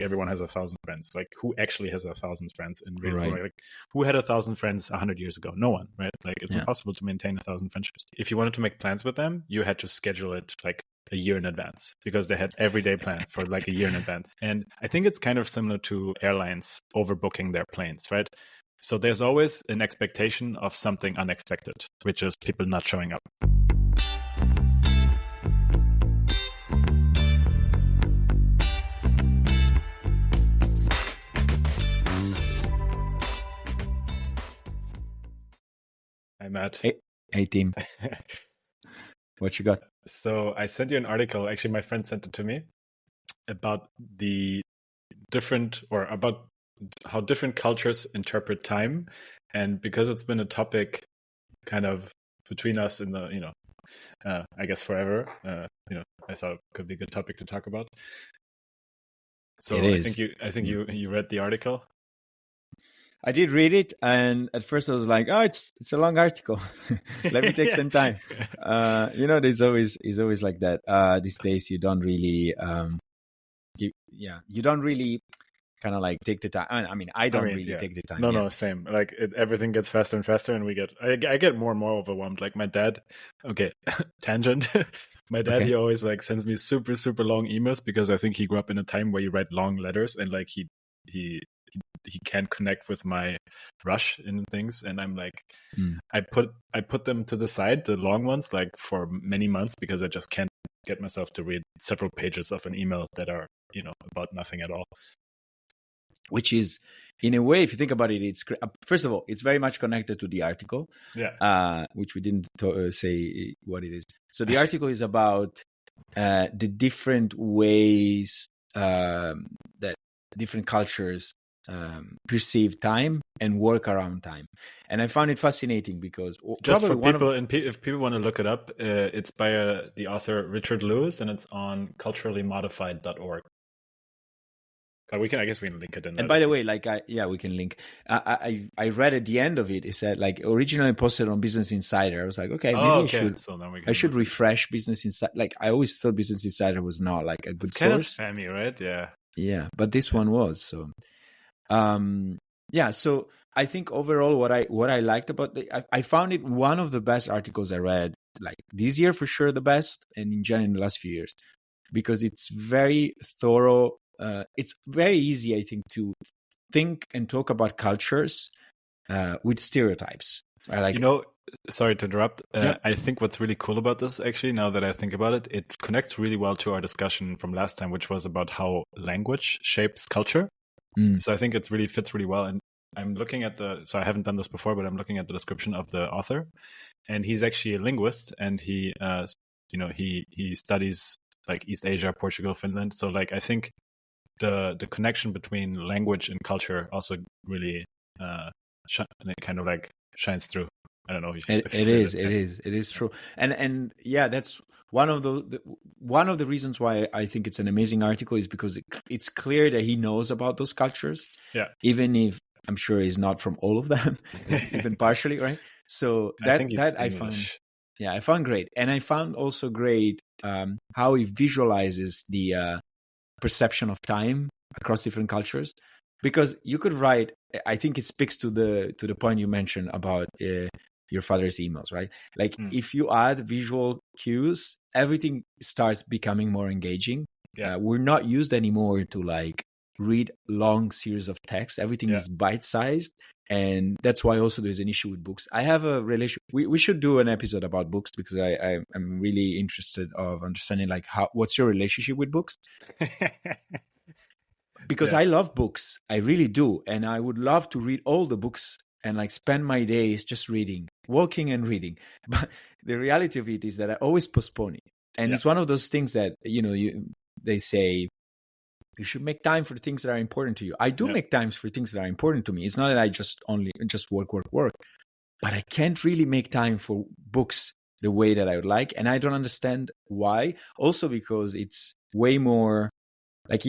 everyone has 1,000 friends. Like who actually has 1,000 friends in real Right. life? Like who had 1,000 friends 100 years ago? No one, right? Like it's Yeah. impossible to maintain 1,000 friendships. If you wanted to make plans with them, you had to schedule it like a year in advance because they had everyday plan for like a year in advance. And I think it's kind of similar to airlines overbooking their planes, right? So there's always an expectation of something unexpected, which is people not showing up. Hi, Matt. Hey team. What you got? So I sent you an article. Actually, my friend sent it to me about the about how different cultures interpret time. And because it's been a topic kind of between us in the, I guess forever, I thought it could be a good topic to talk about. So It is. I think you read the article. I did read it, and at first I was like, "Oh, it's a long article. Let me take some time." There's always like that. These days, you don't really, you don't really kind of like take the time. I mean, I don't really take the time. No, same. Like everything gets faster and faster, and I get more and more overwhelmed. Like my dad, okay, tangent. My dad, He always like sends me super, super long emails because I think he grew up in a time where you write long letters and like he can't connect with my rush in things. And I'm like, I put them to the side, the long ones, like for many months because I just can't get myself to read several pages of an email that are, about nothing at all. Which is, in a way, if you think about it, it's first of all, it's very much connected to the article, which we didn't say what it is. So the article is about the different ways that different cultures perceive time and work around time. And I found it fascinating because just for people, if people want to look it up, it's by the author Richard Lewis, and it's on culturallymodified.org. I guess we can link it in. And by the way, we can link. I read at the end of it. It said like originally posted on Business Insider. I was like, okay, maybe I should refresh Business Insider. Like I always thought Business Insider was not like a good source. Kind of spammy, right? Yeah. Yeah, but this one was so. So I think overall, what I liked about I found it one of the best articles I read like this year for sure, the best, and in general in the last few years, because it's very thorough. It's very easy, I think, to think and talk about cultures with stereotypes. Sorry to interrupt. I think what's really cool about this, actually, now that I think about it, it connects really well to our discussion from last time, which was about how language shapes culture. So I think it really fits really well. And I'm looking at so I haven't done this before, but I'm looking at the description of the author, and he's actually a linguist, and he studies like East Asia, Portugal, Finland. So like I think the connection between language and culture also really kind of like shines through. I don't know. It is true, and yeah, that's one of the reasons why I think it's an amazing article is because it's clear that he knows about those cultures. Yeah, even if I'm sure he's not from all of them, even partially, right? So I found great, and I found also great how he visualizes the perception of time across different cultures, because you could write. I think it speaks to the point you mentioned about your father's emails, right? Like if you add visual cues, everything starts becoming more engaging. Yeah. We're not used anymore to like read long series of text. Everything is bite-sized, and that's why also there's an issue with books. I have a relation. We should do an episode about books because I'm really interested of understanding like what's your relationship with books. Because I love books, I really do, and I would love to read all the books and like spend my days just reading, walking and reading. But the reality of it is that I always postpone it, and it's one of those things that they say you should make time for the things that are important to you. I do make times for things that are important to me. It's not that I just work, but I can't really make time for books the way that I would like, and I don't understand why. Also because it's way more like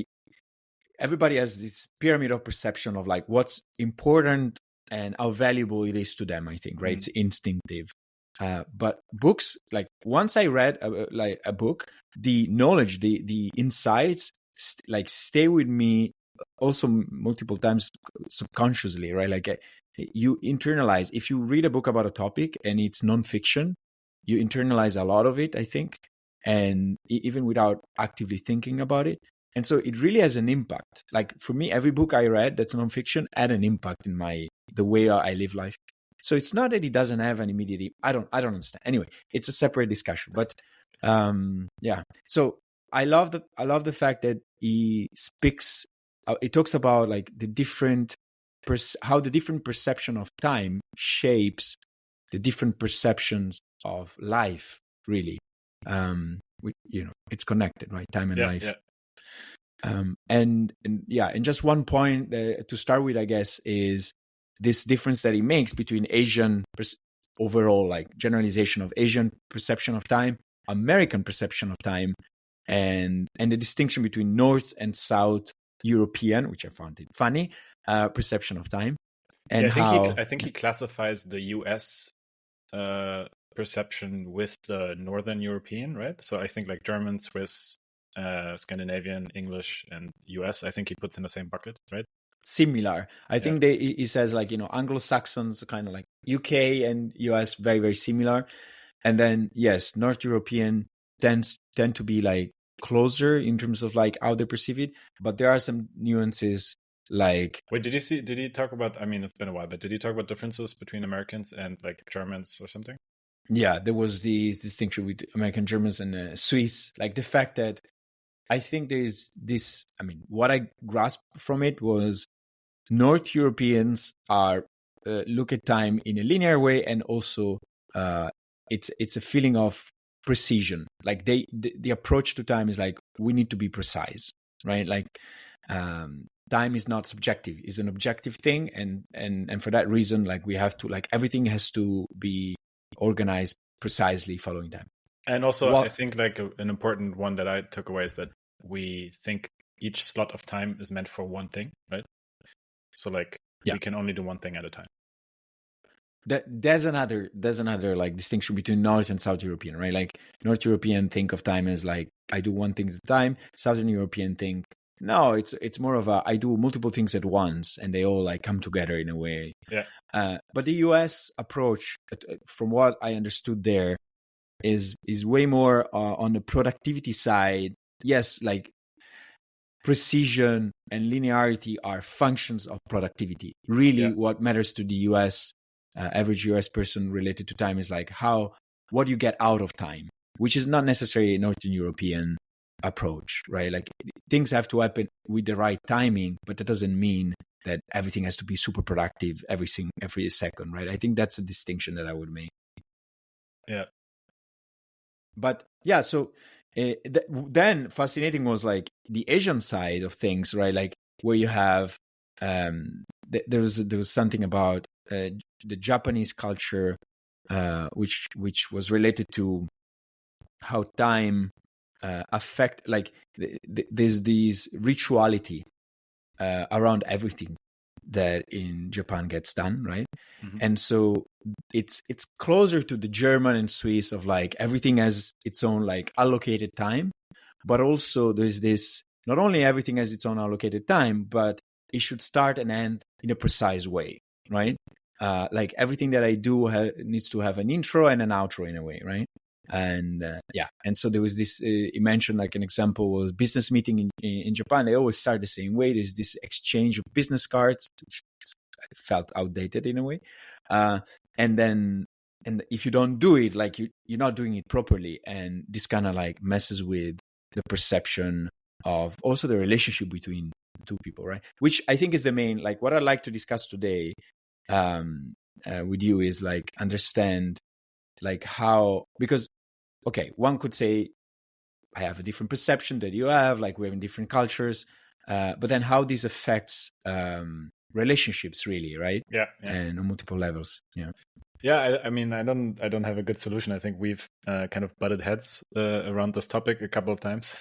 everybody has this pyramid of perception of like what's important and how valuable it is to them, I think, right? It's instinctive. But books, like once I read a book, the knowledge, the insights, stay with me also multiple times subconsciously, right? Like you internalize, if you read a book about a topic and it's nonfiction, you internalize a lot of it, I think, and even without actively thinking about it. And so it really has an impact. Like for me, every book I read that's nonfiction had an impact in the way I live life. So it's not that it doesn't have an immediate. I don't understand. Anyway, it's a separate discussion. But yeah. So I love the fact that he speaks. It talks about like the different how the different perception of time shapes the different perceptions of life. Really, it's connected, right? Time and life. Yeah. And just one point to start with, I guess, is this difference that he makes between Asian overall, like generalization of Asian perception of time, American perception of time, and the distinction between North and South European, which I found it funny, perception of time. And I think he classifies the US perception with the Northern European, right? So I think like German, Swiss, Scandinavian, English, and US, I think he puts in the same bucket, right? Similar. I think he says like, Anglo-Saxons kind of like UK and US very, very similar. And then, yes, North European tend to be like closer in terms of like how they perceive it. But there are some nuances like... Wait, did he talk about, I mean, it's been a while, but did he talk about differences between Americans and like Germans or something? Yeah, there was this distinction with American, Germans, and Swiss. Like the fact that I think there's this, I mean, what I grasped from it was North Europeans are look at time in a linear way, and also it's a feeling of precision. Like the approach to time is like, we need to be precise, right? Like time is not subjective; it's an objective thing, and for that reason, like we have to, like everything has to be organized precisely following time. And also, I think like an important one that I took away is that we think each slot of time is meant for one thing, right? So like we can only do one thing at a time. There's another like distinction between North and South European, right? Like North European think of time as like I do one thing at a time. Southern European think no, it's more of a I do multiple things at once, and they all like come together in a way. Yeah. But the US approach, from what I understood there, is way more on the productivity side. Yes, like precision and linearity are functions of productivity. Really, what matters to the US average US person related to time is like what you get out of time, which is not necessarily a Northern European approach, right? Like things have to happen with the right timing, but that doesn't mean that everything has to be super productive every second, right? I think that's a distinction that I would make. Yeah. But yeah, so then fascinating was like the Asian side of things, right? Like where you have there was something about the Japanese culture, which was related to how time affect, like there's this rituality around everything that in Japan gets done, right? Mm-hmm. And so it's closer to the German and Swiss of like everything has its own like allocated time, but also there's this, not only everything has its own allocated time, but it should start and end in a precise way, right? Like everything that I do needs to have an intro and an outro in a way, right? And and so there was this, you mentioned like an example was business meeting in Japan. They always start the same way. There's this exchange of business cards, which felt outdated in a way. And if you don't do it, like you're not doing it properly. And this kind of like messes with the perception of also the relationship between two people, right? Which I think is the main, like what I'd like to discuss today with you is like understand like how, because okay, one could say I have a different perception that you have, like we have in different cultures, but then how this affects relationships really, right? Yeah. And on multiple levels. I mean, I don't have a good solution. I think we've kind of butted heads around this topic a couple of times.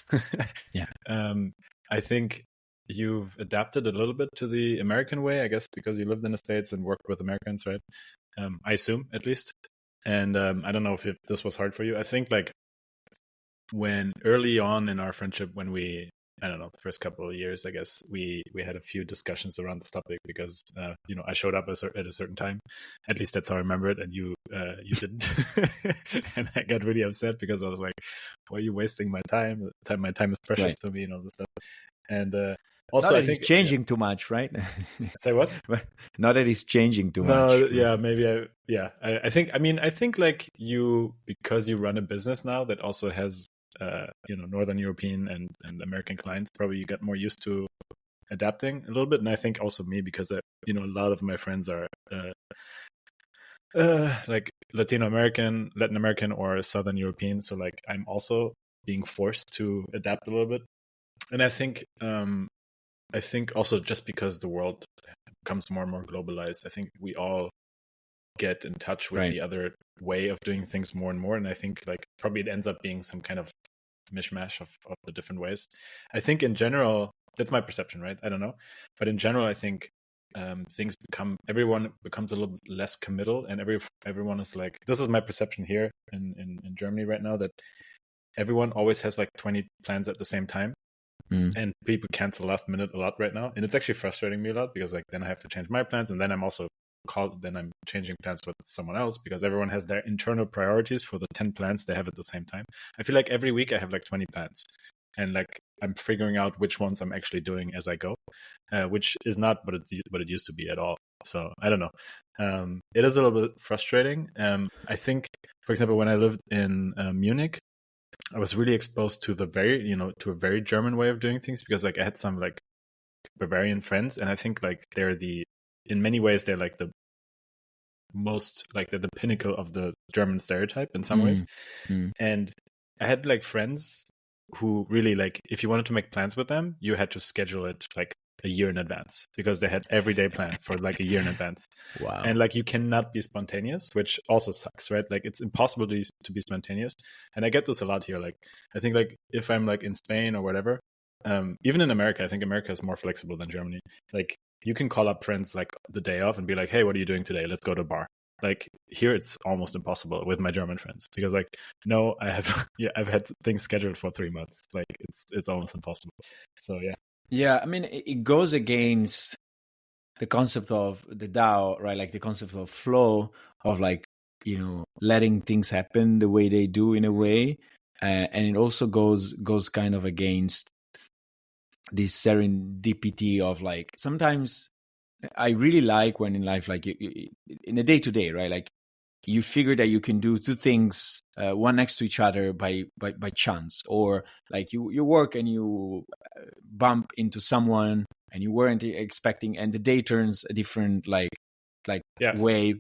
I think you've adapted a little bit to the American way, I guess, because you lived in the States and worked with Americans, right? I assume, at least. And I don't know if this was hard for you. I think like when early on in our friendship, when we I don't know, the first couple of years, I guess we had a few discussions around this topic because I showed up at a certain time. At least that's how I remember it, and you didn't, and I got really upset because I was like, "Why are you wasting my time? My time is precious to me, and all this stuff." And also, not I that think it's changing too much, right? Say what? Not that it's changing too much. No, yeah, maybe I think like because you run a business now that also has Northern European and American clients, probably you get more used to adapting a little bit. And I think also me, because a lot of my friends are like Latin American or Southern European, so like I'm also being forced to adapt a little bit. And I think also just because the world becomes more and more globalized, I think we all get in touch with the other way of doing things more and more. And I think like probably it ends up being some kind of mishmash of the different ways. I think in general, that's my perception, right? I don't know. But in general, I think everyone becomes a little less committal, and everyone is like, this is my perception here in Germany right now, that everyone always has like 20 plans at the same time. And people cancel last minute a lot right now. And it's actually frustrating me a lot because like then I have to change my plans, and then I'm also I'm changing plans with someone else because everyone has their internal priorities for the 10 plans they have at the same time. I feel like every week I have like 20 plans, and like I'm figuring out which ones I'm actually doing as I go, which is not what it used to be at all. So I don't know. It is a little bit frustrating. I think, for example, when I lived in Munich, I was really exposed to to a very German way of doing things, because like I had some like Bavarian friends, and I think like in many ways they're like the most, like they're the pinnacle of the German stereotype in some ways. And I had like friends who really, like, if you wanted to make plans with them, you had to schedule it like a year in advance, because they had everyday plan for like a year in advance. Wow. And like you cannot be spontaneous, which also sucks, right? Like it's impossible to be spontaneous. And I get this a lot here. Like I think like if I'm like in Spain or whatever, even in America, I think America is more flexible than Germany. Like you can call up friends like the day off and be like, hey, what are you doing today? Let's go to a bar. Like here, it's almost impossible with my German friends, because like, no, I've had things scheduled for 3 months. Like it's almost impossible. So yeah. Yeah, I mean, it goes against the concept of the DAO, right? Like the concept of flow, of like, letting things happen the way they do in a way. And it also goes kind of against this serendipity of like, sometimes I really like when in life, like in a day to day, right? Like you figure that you can do two things, one next to each other by chance, or like you work and you bump into someone and you weren't expecting, and the day turns a different way.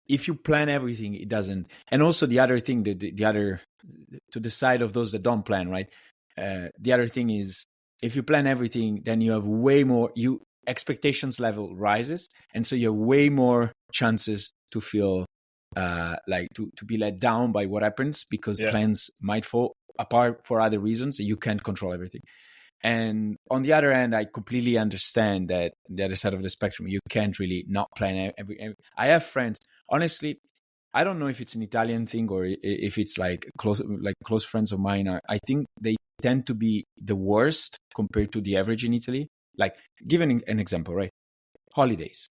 If you plan everything, it doesn't. And also the other thing, the other, to the side of those that don't plan, right? The other thing is, if you plan everything, then you have way more, expectations level rises, and so you have way more chances to feel like to be let down by what happens, because plans might fall apart for other reasons. You can't control everything. And on the other hand, I completely understand that the other side of the spectrum, you can't really not plan every. I have friends, honestly, I don't know if it's an Italian thing or if it's like close friends of mine. I think they tend to be the worst compared to the average in Italy. Like, given an example, right? Holidays.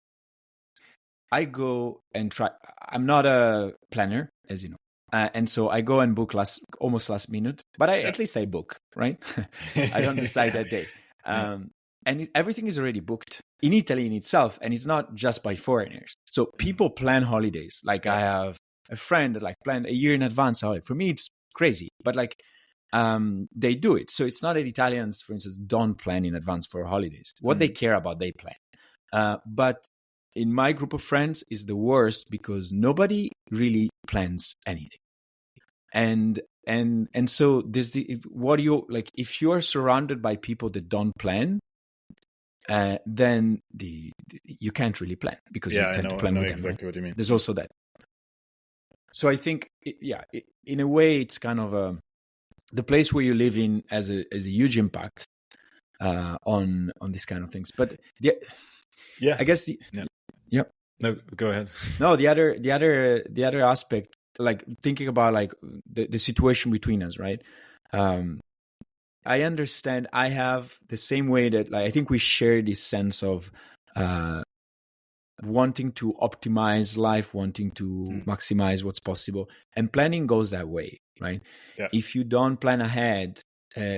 I go and try. I'm not a planner, as you know. And so I go and book almost last minute, but at least I book, right? I don't decide that day. And everything is already booked in Italy in itself. And it's not just by foreigners. So people plan holidays. Like I have a friend that like planned a year in advance. For me, it's crazy, but like they do it. So it's not that Italians, for instance, don't plan in advance for holidays. What they care about, they plan. But in my group of friends is the worst, because nobody really plans anything. And so this, what do you like, if you are surrounded by people that don't plan, then you can't really plan, because you tend to plan with them. Exactly, right? What you mean. There's also that. So I think, in a way, it's kind of the place where you live in has a huge impact on these kind of things. But I guess No, go ahead. No, the other aspect, like thinking about like the situation between us, right? I understand. I have the same way that, like, I think we share this sense of wanting to optimize life, wanting to maximize what's possible, and planning goes that way, right? Yeah. If you don't plan ahead,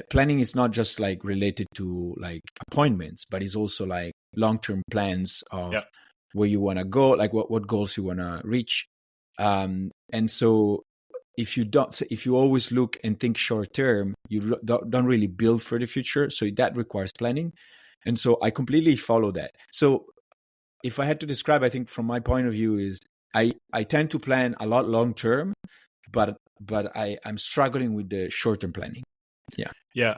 planning is not just like related to like appointments, but it's also like long-term plans of where you want to go, like what goals you want to reach. And so if you always look and think short term, you don't really build for the future. So that requires planning. And so I completely follow that. So if I had to describe, I think from my point of view is I tend to plan a lot long term, but I'm struggling with the short term planning. Yeah,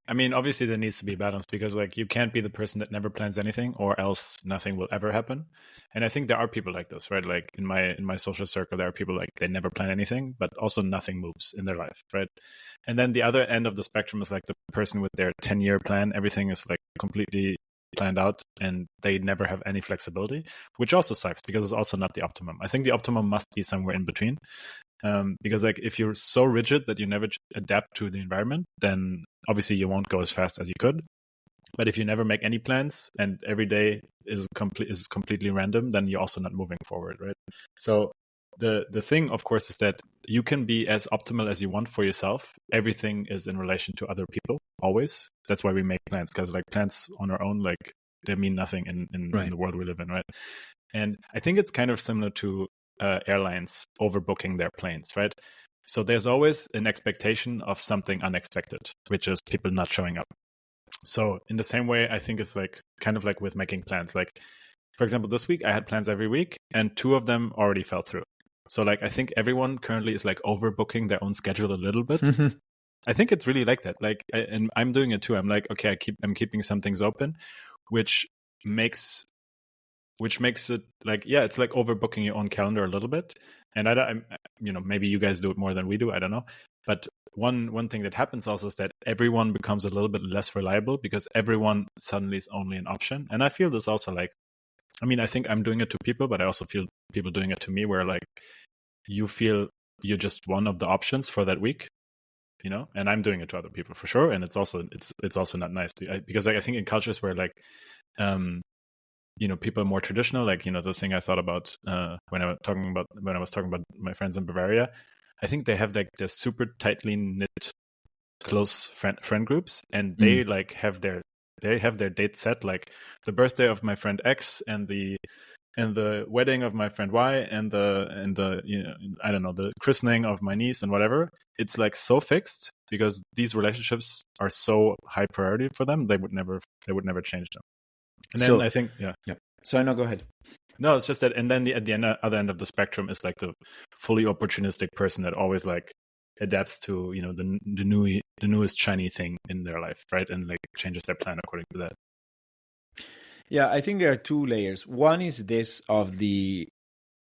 I mean, obviously there needs to be balance, because like you can't be the person that never plans anything, or else nothing will ever happen. And I think there are people like this, right? Like in my social circle, there are people like they never plan anything, but also nothing moves in their life, right? And then the other end of the spectrum is like the person with their 10-year plan. Everything is like completely planned out and they never have any flexibility, which also sucks because it's also not the optimum. I think the optimum must be somewhere in between. Because like if you're so rigid that you never adapt to the environment, then obviously you won't go as fast as you could. But if you never make any plans and every day is completely random, then you're also not moving forward, right? So the thing, of course, is that you can be as optimal as you want for yourself. Everything is in relation to other people, always. That's why we make plans, because like plans on our own, like they mean nothing in the world we live in, right? And I think it's kind of similar to airlines overbooking their planes, right? So there's always an expectation of something unexpected, which is people not showing up. So in the same way, I think it's like kind of like with making plans. Like, for example, this week I had plans every week and 2 of them already fell through. So like I think everyone currently is like overbooking their own schedule a little bit. I think it's really like that. Like, and I'm doing it too. I'm like, okay, I'm keeping some things open, which makes it like, yeah, it's like overbooking your own calendar a little bit. And I'm maybe you guys do it more than we do, I don't know. But one thing that happens also is that everyone becomes a little bit less reliable, because everyone suddenly is only an option. And I feel this also, like, I mean, I think I'm doing it to people, but I also feel people doing it to me, where like you feel you're just one of the options for that week, and I'm doing it to other people for sure. And it's also not nice, because like I think in cultures where like people are more traditional, like the thing I thought about when I was talking about my friends in Bavaria, I think they have like the super tightly knit close friend groups, and they like have their dates set, like the birthday of my friend X and the wedding of my friend Y and the I don't know, the christening of my niece and whatever. It's like so fixed, because these relationships are so high priority for them, they would never change them. And then I think, yeah. So I know, go ahead. No, it's just that, and then at the other end of the spectrum is like the fully opportunistic person that always like adapts to the newest shiny thing in their life, right? And like changes their plan according to that. Yeah, I think there are 2 layers. One is this of the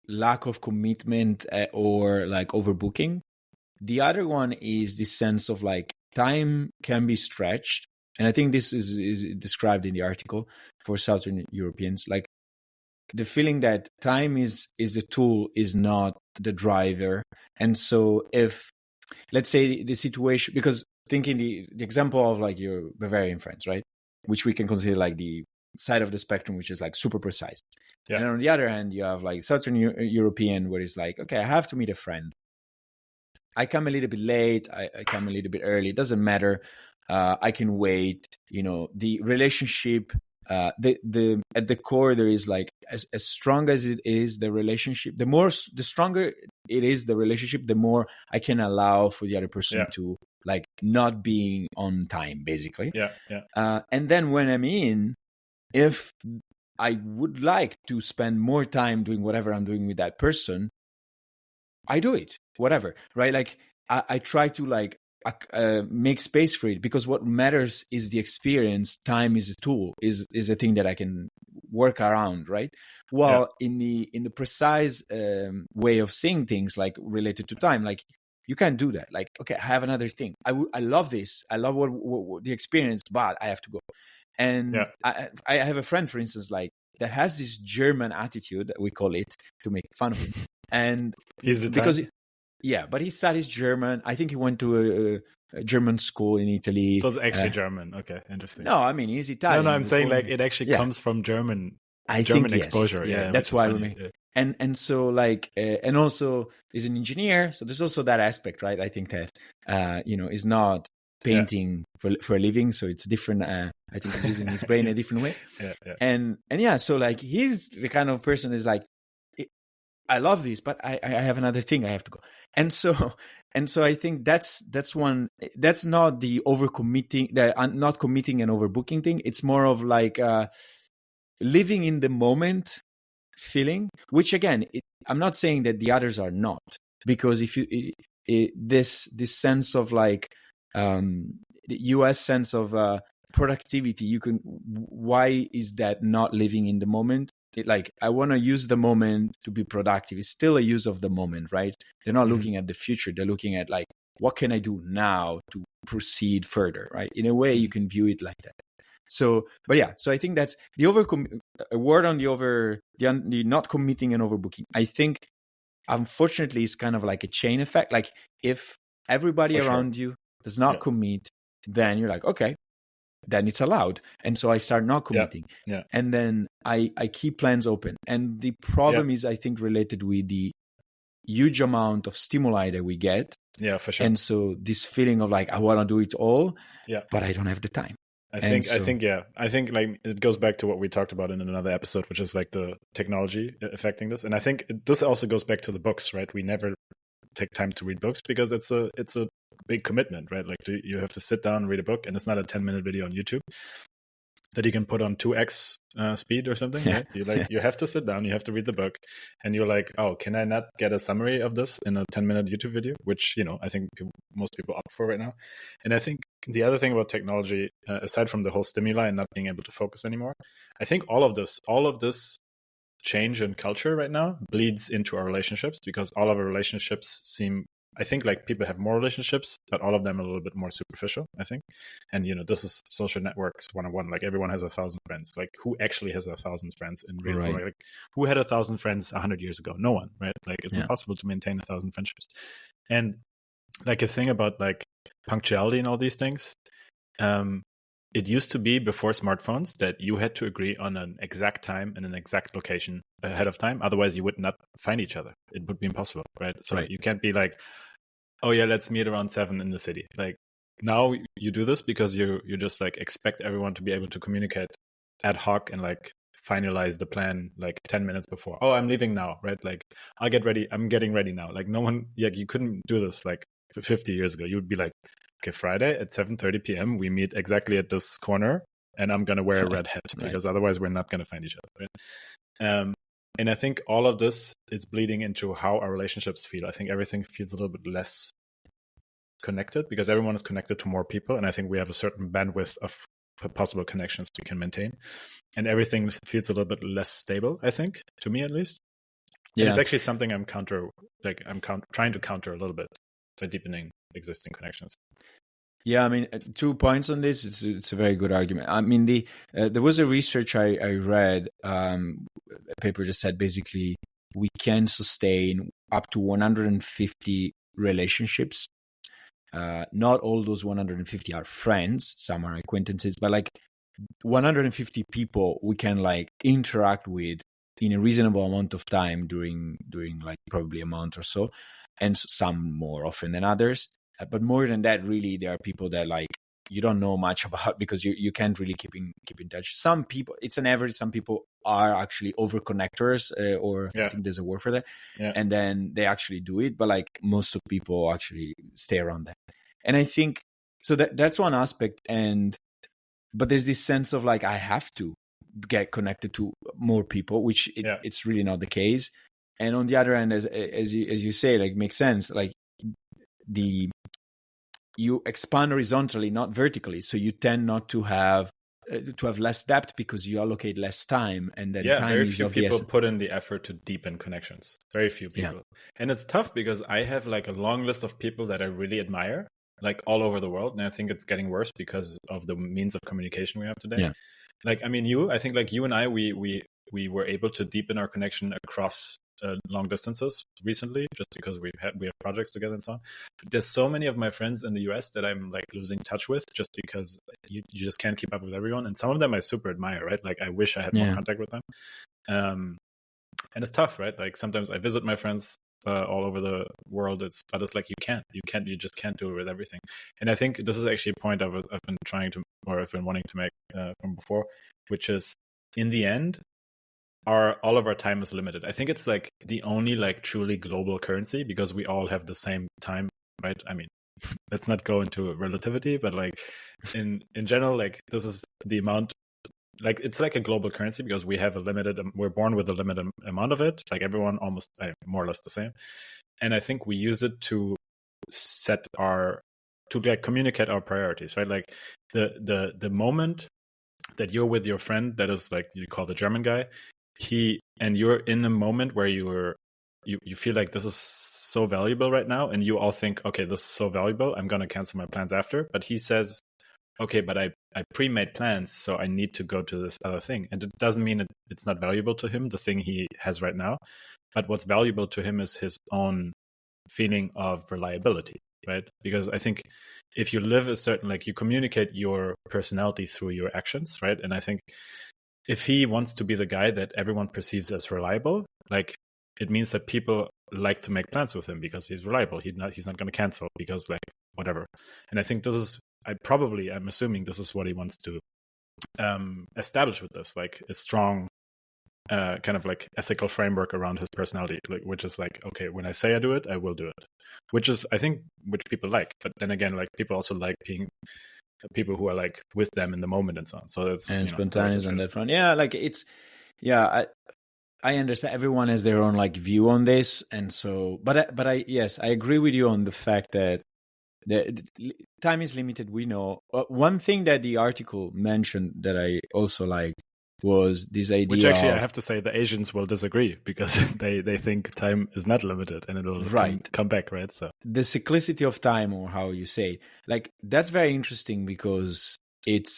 lack of commitment or like overbooking. The other one is this sense of like time can be stretched. And I think this is described in the article for Southern Europeans, like the feeling that time is a tool, is not the driver. And so if, let's say the situation, because thinking the example of like your Bavarian friends, right, which we can consider like the side of the spectrum, which is like super precise. Yeah. And on the other hand, you have like Southern European, where it's like, okay, I have to meet a friend. I come a little bit late. I come a little bit early. It doesn't matter. I can wait. The relationship, at the core, there is like as strong as it is the relationship, the stronger it is the relationship, the more I can allow for the other person to like not being on time, basically. And then when I'm in, if I would like to spend more time doing whatever I'm doing with that person, I do it, whatever, right? Like I try to like make space for it, because what matters is the experience. Time is a tool, is a thing that I can work around, right? While in the precise way of seeing things, like related to time, like you can't do that. Like, okay, I have another thing. I love this. I love what the experience, but I have to go. And I have a friend, for instance, like that has this German attitude, we call it, to make fun of him. And he's Italian? But he studies German. I think he went to German school in Italy. So it's actually German. Okay, interesting. No, I mean he's Italian. No, I'm saying like it actually comes from German. German exposure. Yes. That's why we make. And so like and also is an engineer, so there's also that aspect, right? I think that is not painting for a living, so it's different. I think he's using his brain a different way. And so like he's the kind of person is like, I love this, but I have another thing I have to go. And so I think that's not the overcommitting, the not committing and overbooking thing. It's more of like living in the moment feeling, which again, I'm not saying that the others are not, because if you this sense of like the US sense of productivity, you can, why is that not living in the moment? Like I want to use the moment to be productive. It's still a use of the moment, right? They're not looking at the future. They're looking at like, what can I do now to proceed further, right? In a way, you can view it like that. So, but yeah, so I think that's the a word on the not committing and overbooking. I think, unfortunately, it's kind of like a chain effect. Like if everybody around you does not commit, then you're like, okay, then it's allowed. And so I start not committing. And then I keep plans open. And the problem is, I think, related with the huge amount of stimuli that we get. Yeah, for sure. And so this feeling of like, I want to do it all, but I don't have the time. I think like it goes back to what we talked about in another episode, which is like the technology affecting this. And I think this also goes back to the books, right? We never take time to read books because it's a big commitment, right? Like you have to sit down and read a book, and it's not a 10-minute video on YouTube that you can put on 2x speed or something, right? You have to sit down, you have to read the book, and you're like, oh, can I not get a summary of this in a 10-minute YouTube video? Which, I think most people opt for right now. And I think the other thing about technology, aside from the whole stimuli and not being able to focus anymore, I think all of this change in culture right now bleeds into our relationships, because all of our relationships seem, I think, like people have more relationships, but all of them are a little bit more superficial, I think. And, this is social networks 101. Like everyone has 1,000 friends. Like who actually has 1,000 friends in real life? Like who had 1,000 friends 100 years ago? No one, right? Like it's impossible to maintain 1,000 friendships. And like a thing about like punctuality and all these things, it used to be before smartphones that you had to agree on an exact time and an exact location ahead of time. Otherwise, you would not find each other. It would be impossible, right? So you can't be like, oh yeah, let's meet around 7 in the city. Like now you do this because you just like expect everyone to be able to communicate ad hoc and like finalize the plan like 10 minutes before. Oh, I'm leaving now, right? Like I'll get ready. I'm getting ready now. Like no one, you couldn't do this like 50 years ago. You would be like, okay, Friday at 7:30 p.m. we meet exactly at this corner, and I'm gonna wear a red hat because otherwise we're not gonna find each other. Right? And I think all of this is bleeding into how our relationships feel. I think everything feels a little bit less connected because everyone is connected to more people, and I think we have a certain bandwidth of possible connections we can maintain, and everything feels a little bit less stable. I think, to me at least. Yeah, and it's actually something I'm trying to counter a little bit by deepening existing connections. Yeah, I mean, 2 points on this. It's a very good argument. I mean, there was a research I read, a paper just said basically we can sustain up to 150 relationships. Not all those 150 are friends. Some are acquaintances, but like 150 people we can like interact with in a reasonable amount of time during like probably a month or so, and some more often than others. But more than that, really, there are people that like you don't know much about because you can't really keep in touch. Some people, it's an average. Some people are actually over connectors, I think there's a word for that, and then they actually do it. But like most of people actually stay around that, and I think so that's one aspect. But there's this sense of like I have to get connected to more people, which it's really not the case. And on the other end, as you say, like makes sense. Like you expand horizontally, not vertically, so you tend not to have less depth because you allocate less time, and then time very is few of people the essence. Put in the effort to deepen connections. Very few people, and it's tough because I have like a long list of people that I really admire, like all over the world, and I think it's getting worse because of the means of communication we have today. Like I mean, I think like you and I, we we were able to deepen our connection across long distances recently, just because we have projects together and so on. But there's so many of my friends in the US that I'm like losing touch with, just because you just can't keep up with everyone. And some of them I super admire, right? Like I wish I had more contact with them. And it's tough, right? Like sometimes I visit my friends all over the world. But it's like you just can't do it with everything. And I think this is actually a point I've been trying to, or I've been wanting to make from before, which is in the end, all of our time is limited. I think it's like the only like truly global currency, because we all have the same time, right? I mean, let's not go into relativity, but like in general, like this is the amount. Like it's like a global currency, because we're born with a limited amount of it. Like everyone almost more or less the same. And I think we use it to like communicate our priorities, right? Like the moment that you're with your friend that is like you call the German guy, and you're in a moment where you feel like this is so valuable right now, and you all think, okay, this is so valuable, I'm going to cancel my plans after. But he says, okay, but I pre-made plans, so I need to go to this other thing. And it doesn't mean it's not valuable to him, the thing he has right now. But what's valuable to him is his own feeling of reliability, right? Because I think if you live a certain, like you communicate your personality through your actions, right? And I think if he wants to be the guy that everyone perceives as reliable, like it means that people like to make plans with him because he's reliable. He's not going to cancel because like whatever. And I think this is, I'm assuming this is what he wants to establish with this, like a strong kind of like ethical framework around his personality, like, which is like, okay, when I say I do it, I will do it, which is, I think, which people like. But then again, like people also like being people who are like with them in the moment and so on. So it's spontaneous on that front. Yeah, like it's I understand everyone has their own like view on this, and so but I yes, I agree with you on the fact that the time is limited. We know one thing that the article mentioned that I also like was this idea, which actually I have to say the Asians will disagree, because they think time is not limited and it'll come back, right? So the cyclicity of time, or how you say, like that's very interesting, because it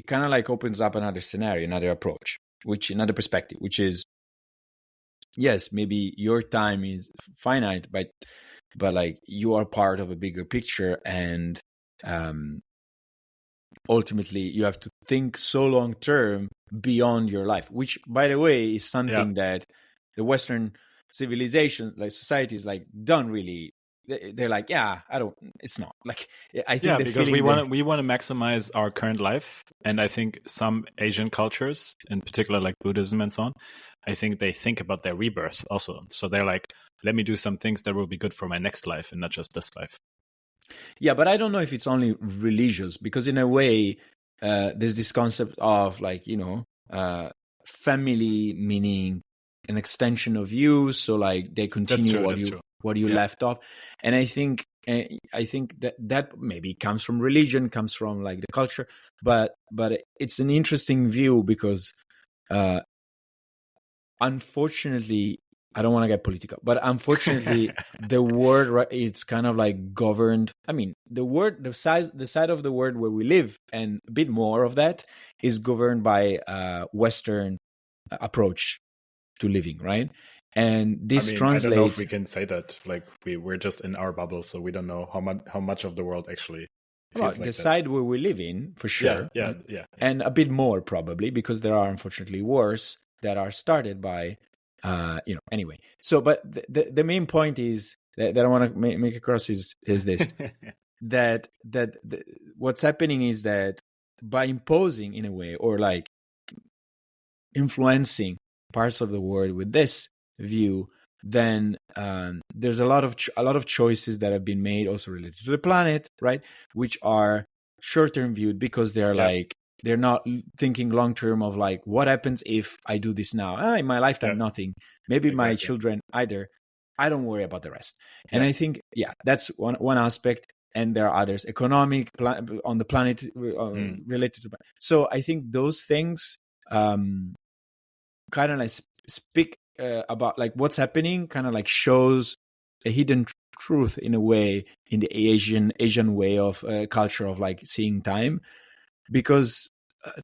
kind of like opens up another scenario, another approach, another perspective, which is, yes, maybe your time is finite, but like you are part of a bigger picture, and ultimately you have to think so long term beyond your life, which by the way is something that the Western civilization, like societies, like don't really, they're like, it's not like, I think because we want to maximize our current life. And I think some Asian cultures, in particular like Buddhism and so on, I think they think about their rebirth also. So they're like, let me do some things that will be good for my next life and not just this life. Yeah, but I don't know if it's only religious, because in a way, there's this concept of like, family meaning an extension of you. So like they continue what you left off. And I think that maybe comes from religion, comes from like the culture, but it's an interesting view, because unfortunately, I don't want to get political, but unfortunately, the word, it's kind of like governed. I mean, the side of the world where we live, and a bit more of that, is governed by Western approach to living, right? And this translates. I don't know if we can say that. Like we're just in our bubble, so we don't know how much of the world actually. Well, the side where we live in, for sure. Yeah. And a bit more probably, because there are unfortunately wars that are started by. Anyway, so but the main point is that I want to make across is this that what's happening is that by imposing in a way, or like influencing parts of the world with this view, then there's a lot of choices that have been made also related to the planet, right, which are short-term viewed, because they're like, they're not thinking long term of like, what happens if I do this now? In my lifetime, nothing. Maybe my children either. I don't worry about the rest. And I think, that's one aspect. And there are others, economic on the planet related to. So I think those things kind of like speak about like what's happening, kind of like shows a hidden truth in a way in the Asian way of culture of like seeing time. Because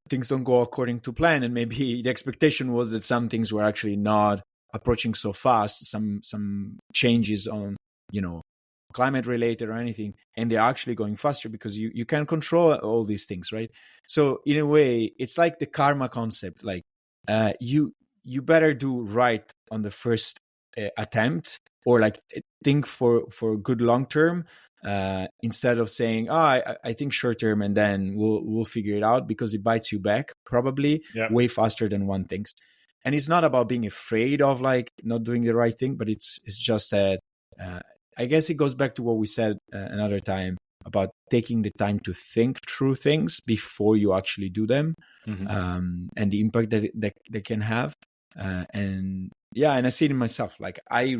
things don't go according to plan, and maybe the expectation was that some things were actually not approaching so fast, some changes on, climate related or anything, and they're actually going faster because you can control all these things, right? So in a way, it's like the karma concept. Like you better do right on the first attempt, or like think for good long term, instead of saying, I think short term and then we'll figure it out, because it bites you back probably way faster than one thinks. And it's not about being afraid of like not doing the right thing, but it's just that I guess it goes back to what we said another time about taking the time to think through things before you actually do them, and the impact that they can have. And I see it in myself. Like I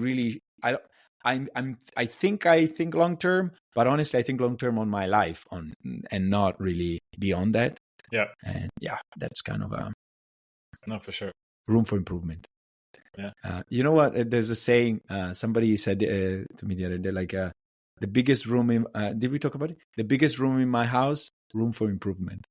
think long term, but honestly, I think long term on my life, and not really beyond that. Yeah, and that's kind of no, for sure, room for improvement. Yeah. You know what? There's a saying. Somebody said to me the other day, like, the biggest room in. Did we talk about it? The biggest room in my house, room for improvement.